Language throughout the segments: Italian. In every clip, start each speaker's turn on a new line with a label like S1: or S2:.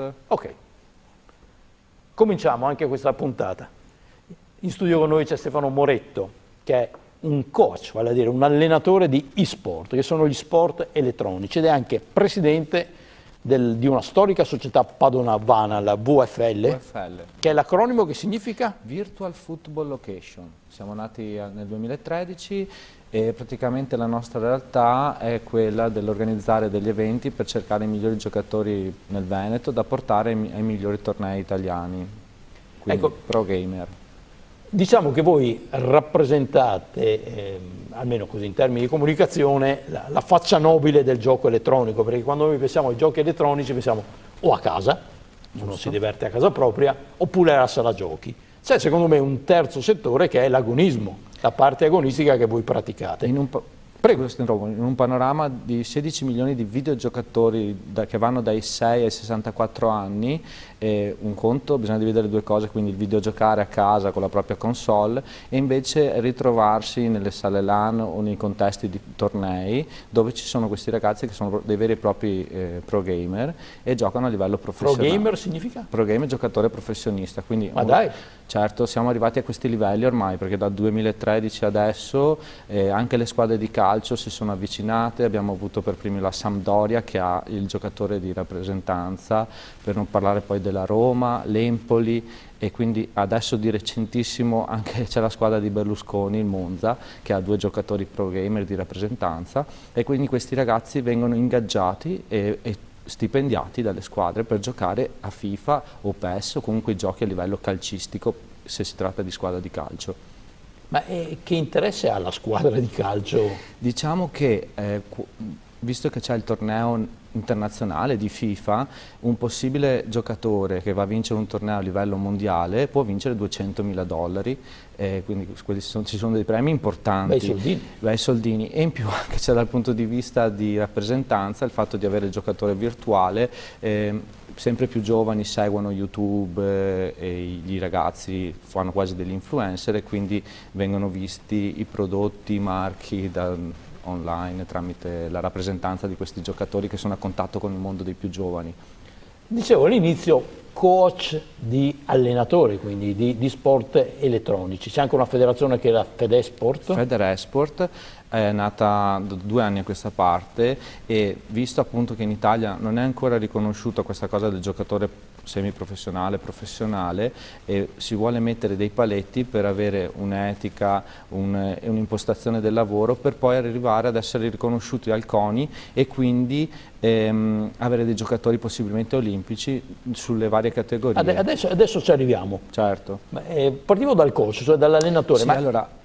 S1: Sport.
S2: Ok, cominciamo anche questa puntata. In studio con noi c'è Stefano Moretto, che è un coach, vale a dire un allenatore di e-sport, che sono gli sport elettronici, ed è anche presidente di una storica società padovana, la VFL, che è l'acronimo che significa?
S1: Virtual Football Location. Siamo nati nel 2013 e praticamente la nostra realtà è quella dell'organizzare degli eventi per cercare i migliori giocatori nel Veneto da portare ai migliori tornei italiani, quindi
S2: Ecco,
S1: pro gamer.
S2: Diciamo che voi rappresentate, almeno così in termini di comunicazione, la faccia nobile del gioco elettronico, perché quando noi pensiamo ai giochi elettronici pensiamo o a casa, uno si diverte a casa propria, oppure alla sala giochi. C'è secondo me un terzo settore che è l'agonismo, la parte agonistica che voi praticate.
S1: Prego, in un panorama di 16 milioni di videogiocatori che vanno dai 6 ai 64 anni, un conto, bisogna dividere due cose, quindi il videogiocare a casa con la propria console e invece ritrovarsi nelle sale LAN o nei contesti di tornei dove ci sono questi ragazzi che sono dei veri e propri pro gamer e giocano a livello professionale.
S2: Pro gamer significa?
S1: Pro gamer, giocatore professionista. Quindi
S2: dai!
S1: Certo, siamo arrivati a questi livelli ormai perché dal 2013 adesso anche le squadre di calcio si sono avvicinate, abbiamo avuto per primi la Sampdoria che ha il giocatore di rappresentanza, per non parlare poi della Roma, l'Empoli e quindi adesso di recentissimo anche c'è la squadra di Berlusconi, il Monza, che ha 2 giocatori pro gamer di rappresentanza e quindi questi ragazzi vengono ingaggiati e stipendiati dalle squadre per giocare a FIFA o PES o comunque giochi a livello calcistico se si tratta di squadra di calcio.
S2: Ma che interesse ha la squadra di calcio?
S1: Diciamo che visto che c'è il torneo internazionale di FIFA, un possibile giocatore che va a vincere un torneo a livello mondiale può vincere $200.000, quindi ci sono dei premi importanti.
S2: Bei soldini.
S1: Bei soldini. E in più anche c'è dal punto di vista di rappresentanza il fatto di avere il giocatore virtuale. Sempre più giovani seguono YouTube e i ragazzi fanno quasi degli influencer e quindi vengono visti i prodotti, i marchi online tramite la rappresentanza di questi giocatori che sono a contatto con il mondo dei più giovani.
S2: Dicevo all'inizio coach di allenatori, quindi di sport elettronici. C'è anche una federazione che è la Fedesport.
S1: Federesport è nata da 2 anni a questa parte e visto appunto che in Italia non è ancora riconosciuta questa cosa del giocatore semiprofessionale, professionale e si vuole mettere dei paletti per avere un'etica e un'impostazione del lavoro per poi arrivare ad essere riconosciuti dal CONI e quindi avere dei giocatori possibilmente olimpici sulle varie categorie.
S2: Adesso ci arriviamo.
S1: Certo.
S2: Partiamo dal coach, cioè dall'allenatore.
S1: Sì, allora,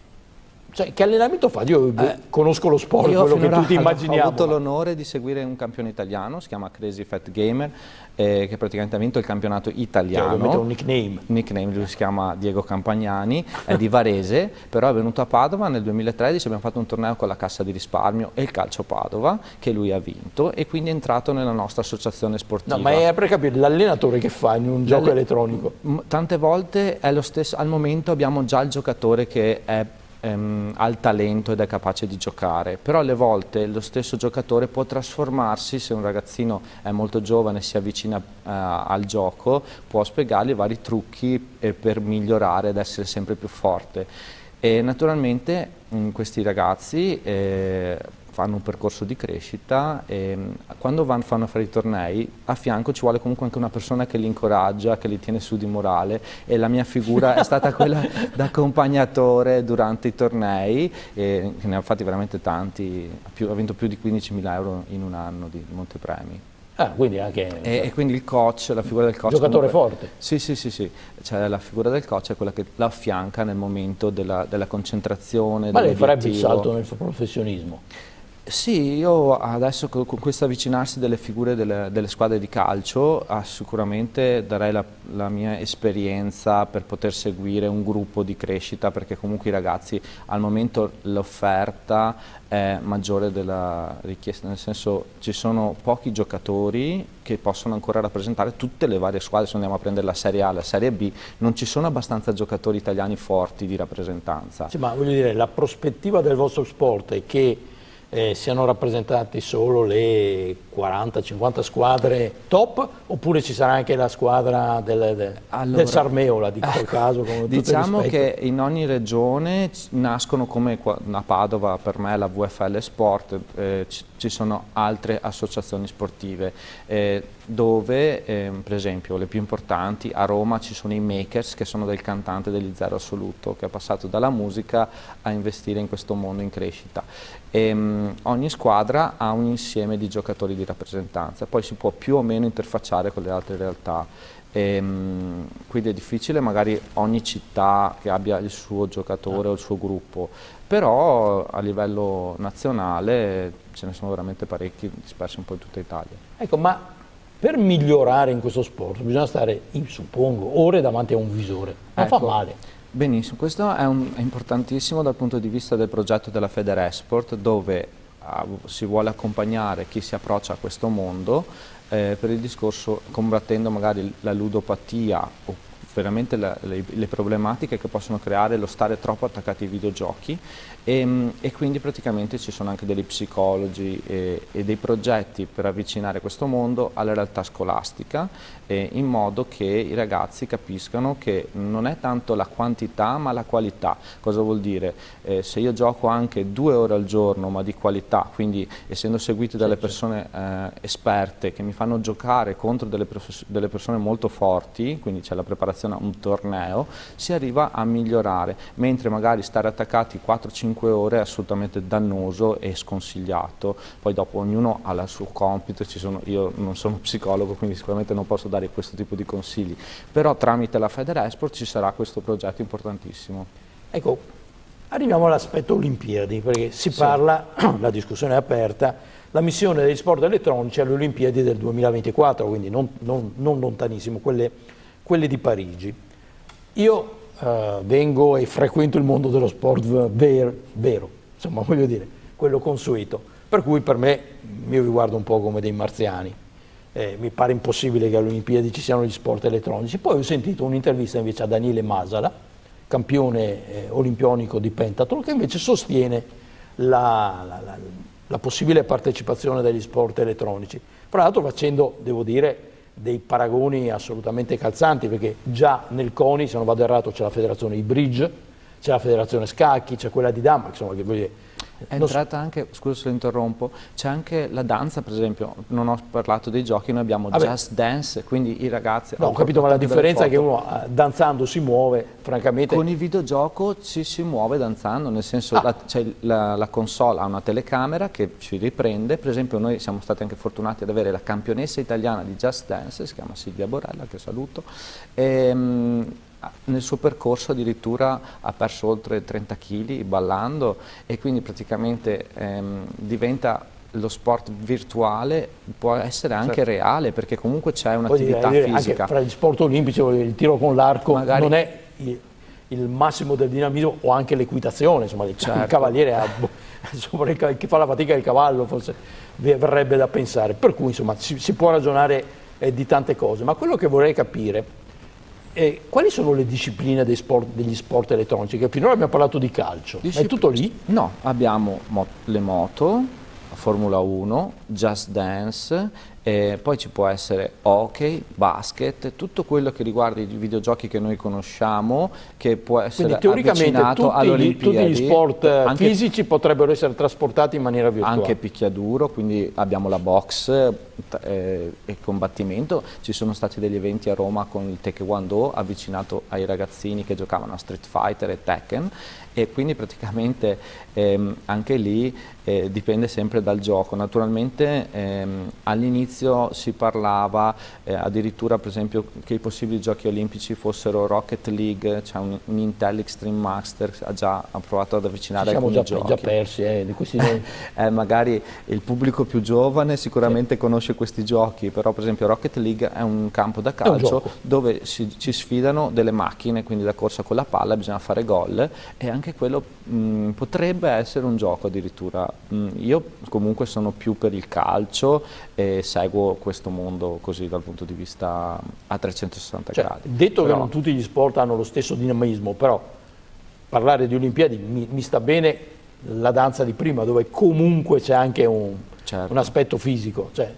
S2: cioè, che allenamento fa? Io conosco lo sport, quello che tutti immaginiamo.
S1: Ho avuto l'onore di seguire un campione italiano, si chiama Crazy Fat Gamer, che praticamente ha vinto il campionato italiano.
S2: Cioè, un nickname.
S1: Nickname, lui si chiama Diego Campagnani, è di Varese, però è venuto a Padova nel 2013, abbiamo fatto un torneo con la Cassa di Risparmio e il Calcio Padova, che lui ha vinto e quindi è entrato nella nostra associazione sportiva.
S2: No, ma è per capire l'allenatore che fa in un gioco elettronico?
S1: Tante volte è lo stesso, al momento abbiamo già il giocatore che ha il talento ed è capace di giocare, però alle volte lo stesso giocatore può trasformarsi, se un ragazzino è molto giovane e si avvicina al gioco, può spiegargli vari trucchi per migliorare ed essere sempre più forte. E naturalmente questi ragazzi fanno un percorso di crescita e quando fanno a fare i tornei a fianco ci vuole comunque anche una persona che li incoraggia, che li tiene su di morale e la mia figura è stata quella d'accompagnatore durante i tornei e che ne ha fatti veramente tanti, ha vinto più di 15.000 euro in un anno di montepremi.
S2: Quindi anche
S1: e quindi il coach, la figura del coach
S2: giocatore
S1: comunque,
S2: forte.
S1: Sì, cioè la figura del coach è quella che la affianca nel momento della concentrazione.
S2: Ma lei farebbe il salto nel professionismo?
S1: Sì, io adesso con questo avvicinarsi delle figure delle squadre di calcio sicuramente darei la mia esperienza per poter seguire un gruppo di crescita perché comunque i ragazzi al momento l'offerta è maggiore della richiesta, nel senso ci sono pochi giocatori che possono ancora rappresentare tutte le varie squadre, se andiamo a prendere la Serie A, la Serie B, non ci sono abbastanza giocatori italiani forti di rappresentanza.
S2: Sì, ma voglio dire, la prospettiva del vostro sport è che siano rappresentate solo le 40-50 squadre top, oppure ci sarà anche la squadra del Sarmeo, la dico per caso, con tutto il
S1: diciamo
S2: rispetto.
S1: che in ogni regione nascono, come a Padova per me la VFL Sport, ci sono altre associazioni sportive dove per esempio le più importanti, a Roma ci sono i Makers, che sono del cantante degli Zero Assoluto, che è passato dalla musica a investire in questo mondo in crescita. Ogni squadra ha un insieme di giocatori di rappresentanza, poi si può più o meno interfacciare con le altre realtà. Quindi è difficile magari ogni città che abbia il suo giocatore o il suo gruppo, però a livello nazionale ce ne sono veramente parecchi dispersi un po' in tutta Italia.
S2: Ecco, ma per migliorare in questo sport bisogna stare, suppongo, ore davanti a un visore. Non fa male.
S1: Benissimo, questo è importantissimo dal punto di vista del progetto della Federesport, dove si vuole accompagnare chi si approccia a questo mondo per il discorso, combattendo magari la ludopatia o veramente le problematiche che possono creare lo stare troppo attaccati ai videogiochi, e quindi praticamente ci sono anche degli psicologi e dei progetti per avvicinare questo mondo alla realtà scolastica, in modo che i ragazzi capiscano che non è tanto la quantità ma la qualità. Cosa vuol dire? Se io gioco anche 2 ore al giorno ma di qualità, quindi essendo seguiti dalle persone esperte che mi fanno giocare contro delle persone molto forti, quindi c'è la preparazione a un torneo, si arriva a migliorare, mentre magari stare attaccati 4-5 ore è assolutamente dannoso e sconsigliato. Poi dopo ognuno ha il suo compito, io non sono psicologo, quindi sicuramente non posso dare questo tipo di consigli, però tramite la Federesport ci sarà questo progetto importantissimo.
S2: Ecco, arriviamo all'aspetto Olimpiadi, perché si parla, la discussione è aperta, la missione degli sport elettronici alle Olimpiadi del 2024, quindi non lontanissimo, quelle di Parigi. Io vengo e frequento il mondo dello sport vero, insomma, voglio dire, quello consueto, per cui per me io vi guardo un po' come dei marziani. Mi pare impossibile che alle Olimpiadi ci siano gli sport elettronici. Poi ho sentito un'intervista invece a Daniele Masala, campione olimpionico di pentathlon, che invece sostiene la possibile partecipazione degli sport elettronici. Fra l'altro facendo, devo dire, dei paragoni assolutamente calzanti, perché già nel CONI, se non vado errato, c'è la federazione di bridge, c'è la federazione scacchi, c'è quella di dama, insomma, che voglio dire,
S1: è entrata anche, scusa se lo interrompo, c'è anche la danza, per esempio, non ho parlato dei giochi, noi abbiamo Just Dance, quindi i ragazzi...
S2: No, ho capito, ma la differenza è che uno danzando si muove, francamente...
S1: Con il videogioco ci si muove danzando, nel senso la console ha una telecamera che ci riprende, per esempio noi siamo stati anche fortunati ad avere la campionessa italiana di Just Dance, si chiama Silvia Borella, che saluto, nel suo percorso addirittura ha perso oltre 30 kg ballando, e quindi praticamente diventa lo sport virtuale, può essere anche reale, perché comunque c'è un'attività fisica.
S2: Anche fra gli sport olimpici il tiro con l'arco non è il massimo del dinamismo, o anche l'equitazione, insomma, il cavaliere chi fa la fatica del cavallo forse verrebbe da pensare, per cui insomma si può ragionare di tante cose, ma quello che vorrei capire quali sono le discipline degli sport elettronici? Che finora abbiamo parlato di calcio, ma è tutto lì?
S1: No, abbiamo le moto, Formula 1, Just Dance, poi ci può essere hockey, basket, tutto quello che riguarda i videogiochi che noi conosciamo, che può essere avvicinato alle Olimpiadi.
S2: Tutti gli sport fisici potrebbero essere trasportati in maniera virtuale.
S1: Anche picchiaduro, quindi abbiamo la box e combattimento. Ci sono stati degli eventi a Roma con il Taekwondo avvicinato ai ragazzini che giocavano a Street Fighter e Tekken, e quindi praticamente anche lì dipende sempre dal gioco. Naturalmente all'inizio si parlava addirittura, per esempio, che i possibili giochi olimpici fossero Rocket League, cioè un Intel Extreme Master ha provato ad avvicinare alcuni giochi.
S2: Siamo già persi di questi
S1: magari il pubblico più giovane sicuramente conosce questi giochi, però per esempio Rocket League è un campo da calcio dove ci sfidano delle macchine, quindi la corsa con la palla, bisogna fare gol, e anche quello potrebbe essere un gioco addirittura. Io comunque sono più per il calcio e seguo questo mondo così dal punto di vista a 360 gradi.
S2: Detto che non tutti gli sport hanno lo stesso dinamismo, però parlare di Olimpiadi mi sta bene la danza di prima, dove comunque c'è anche un aspetto fisico, cioè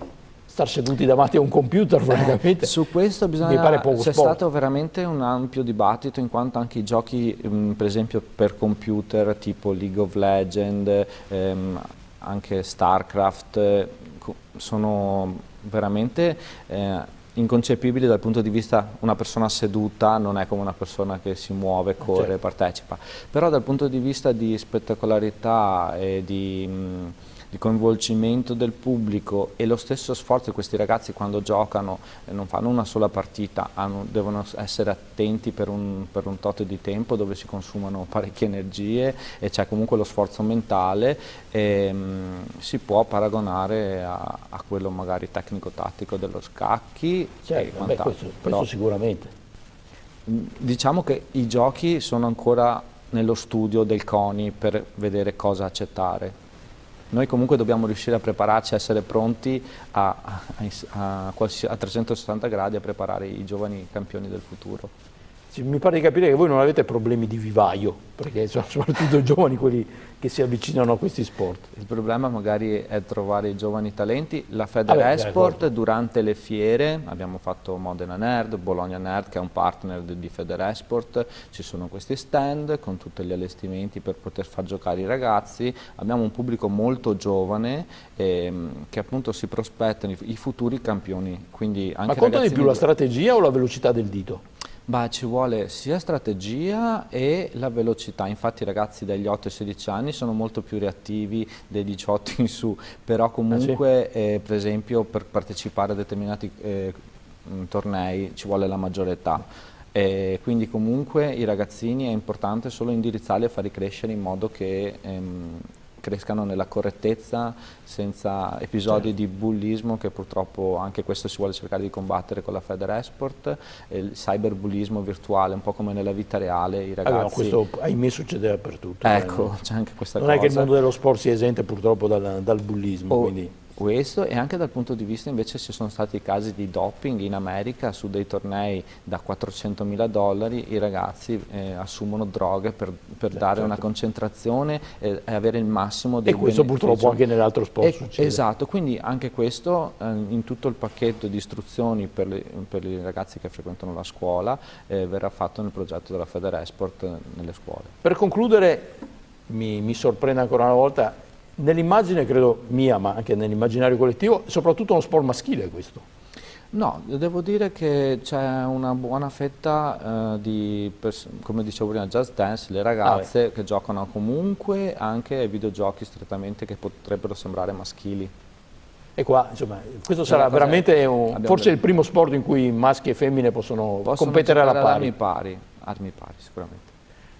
S2: star seduti davanti a un computer francamente
S1: su questo
S2: mi pare poco
S1: c'è
S2: sport.
S1: stato veramente un ampio dibattito, in quanto anche i giochi per esempio per computer tipo League of Legends, anche StarCraft, sono veramente inconcepibili dal punto di vista una persona seduta non è come una persona che si muove, corre,
S2: certo,
S1: partecipa, però dal punto di vista di spettacolarità e di coinvolgimento del pubblico e lo stesso sforzo di questi ragazzi quando giocano non fanno una sola partita, devono essere attenti per un tot di tempo dove si consumano parecchie energie e c'è comunque lo sforzo mentale e si può paragonare a quello magari tecnico-tattico dello scacchi.
S2: Certo, questo sicuramente.
S1: Diciamo che i giochi sono ancora nello studio del CONI per vedere cosa accettare. Noi comunque dobbiamo riuscire a prepararci, a essere pronti a 360 gradi a preparare i giovani campioni del futuro.
S2: Mi pare di capire che voi non avete problemi di vivaio, perché sono soprattutto i giovani quelli che si avvicinano a questi sport.
S1: Il problema magari è trovare i giovani talenti. La Federesport durante le fiere, abbiamo fatto Modena Nerd, Bologna Nerd che è un partner di Federesport, ci sono questi stand con tutti gli allestimenti per poter far giocare i ragazzi, abbiamo un pubblico molto giovane che appunto si prospettano i futuri campioni. Quindi anche
S2: ma conta di più la strategia o la velocità del dito?
S1: Beh, ci vuole sia strategia e la velocità, infatti i ragazzi dagli 8 ai 16 anni sono molto più reattivi dei 18 in su, però comunque per esempio per partecipare a determinati tornei ci vuole la maggiore età. Quindi comunque i ragazzini è importante solo indirizzarli a farli crescere in modo che crescano nella correttezza senza episodi di bullismo che purtroppo anche questo si vuole cercare di combattere con la Federesport, il cyberbullismo virtuale un po' come nella vita reale i ragazzi...
S2: No, questo ahimè succede dappertutto.
S1: Ecco, c'è anche questa cosa.
S2: Non è che il mondo dello sport sia esente purtroppo dal bullismo. Quindi.
S1: Questo e anche dal punto di vista invece ci sono stati casi di doping in America su dei tornei da $400.000 i ragazzi assumono droghe per dare una concentrazione e avere il massimo dei
S2: benefici. E questo purtroppo anche nell'altro sport succede.
S1: Esatto, quindi anche questo in tutto il pacchetto di istruzioni per i ragazzi che frequentano la scuola verrà fatto nel progetto della Federesport nelle scuole.
S2: Per concludere mi sorprende ancora una volta nell'immagine, credo mia, ma anche nell'immaginario collettivo, è soprattutto uno sport maschile questo.
S1: No, devo dire che c'è una buona fetta come dicevo prima, Just Dance, le ragazze che giocano comunque anche ai videogiochi strettamente che potrebbero sembrare maschili.
S2: E qua, insomma, questo sarà veramente forse il primo sport in cui maschi e femmine possono competere alla pari.
S1: Armi pari, sicuramente.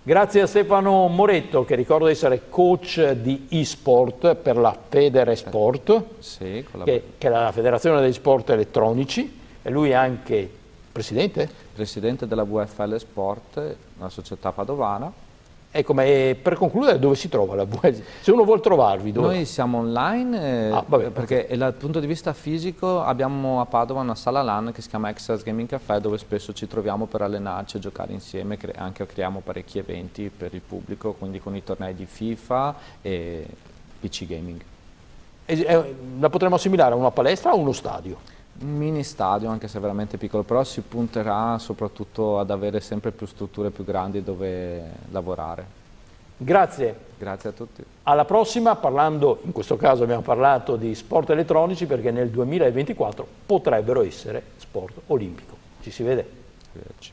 S2: Grazie a Stefano Moretto, che ricordo essere coach di e-sport per la Federesport, che è la Federazione degli Sport Elettronici, e lui è anche presidente?
S1: Presidente della VFL Sport, una società padovana.
S2: Ecco, ma per concludere, dove si trova la VFL? Se uno vuole trovarvi, dove?
S1: Noi siamo online, perché dal punto di vista fisico abbiamo a Padova una sala LAN che si chiama Exas Gaming Café, dove spesso ci troviamo per allenarci e giocare insieme, anche creiamo parecchi eventi per il pubblico, quindi con i tornei di FIFA e PC Gaming.
S2: La potremmo assimilare a una palestra o uno stadio?
S1: Un mini stadio, anche se veramente piccolo, però si punterà soprattutto ad avere sempre più strutture più grandi dove lavorare.
S2: Grazie.
S1: Grazie a tutti.
S2: Alla prossima, in questo caso abbiamo parlato di sport elettronici perché nel 2024 potrebbero essere sport olimpico. Ci si vede.
S1: Arrivederci.